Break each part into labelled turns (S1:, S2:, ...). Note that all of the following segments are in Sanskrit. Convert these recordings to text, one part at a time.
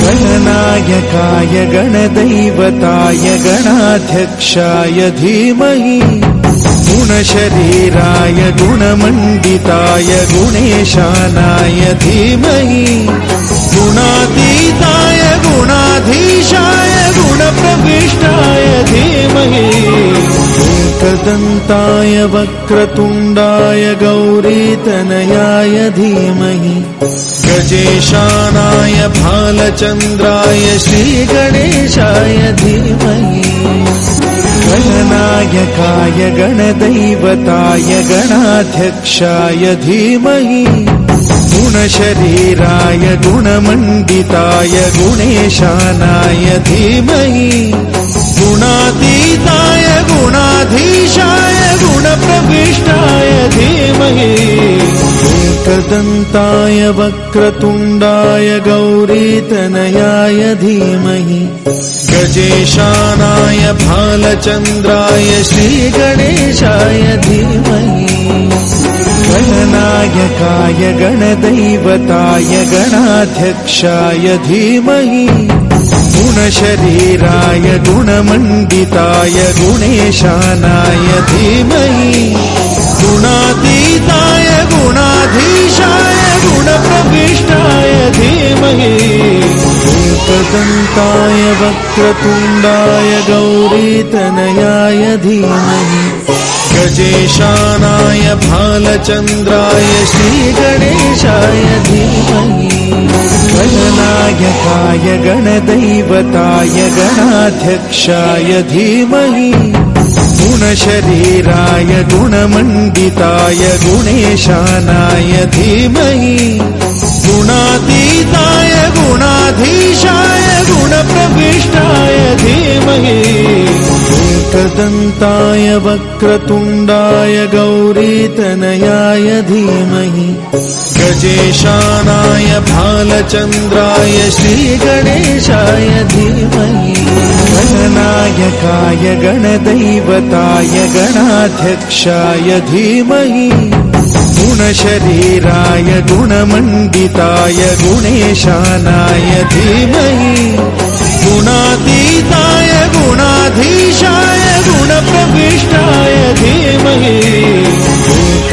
S1: गणनायकाय गणदैवताय गणाध्यक्षाय धीमहि गुणशरीराय गुणमण्डिताय गुणेशानाय धीमहि गुणातीताय गुणाधीशाय गुणप्रविष्टाय धीमहि एकदन्ताय वक्रतुण्डाय गौरीतनयाय धीमहि गजेशानाय भालचन्द्राय श्रीगणेशाय धीमहि गणनायकाय गणदैवताय गणाध्यक्षाय धीमहि गुणशरीराय गुणमण्डिताय गुणेशानाय धीमहि गुणातीताय गुणाधीशाय गुणप्रविष्टाय धीमहि एकदन्ताय वक्रतुण्डाय गौरीतनयाय धीमहि गजेशानाय भालचन्द्राय श्रीगणेशाय धीमहि गणनायकाय गणदैवताय गणाध्यक्षाय धीमहि गुणशरीराय गुणमण्डिताय गुणेशानाय धीमहि गुणातीताय गुणाधीशाय गुणप्रविष्टाय धीमहि एकदन्ताय वक्रतुण्डाय गौरीतनयाय धीमहि गजेशानाय भालचन्द्राय श्रीगणेशाय धीमहि गणनायकाय गणदैवताय गणाध्यक्षाय धीमहि गुणशरीराय गुणमण्डिताय गुणेशानाय धीमहि गुणातीताय गुणाधीशाय गुणप्रविष्टाय धीमहि एकदन्ताय वक्रतुण्डाय गौरीतनयाय धीमहि गजेशानाय भालचन्द्राय श्रीगणेशाय धीमहि गणनायकाय गणदैवताय गणाध्यक्षाय धीमहि गुणशरीराय गुणमण्डिताय गुणेशानाय धीमहि गुणातीताय गुणाधीशाय गुणप्रविष्टाय धीमहि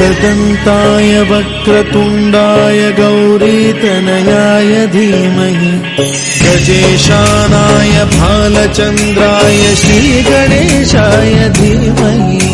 S1: एकदन्ताय वक्रतुण्डाय गौरीतनयाय धीमहि गजेशानाय भालचन्द्राय श्रीगणेशाय धीमहि।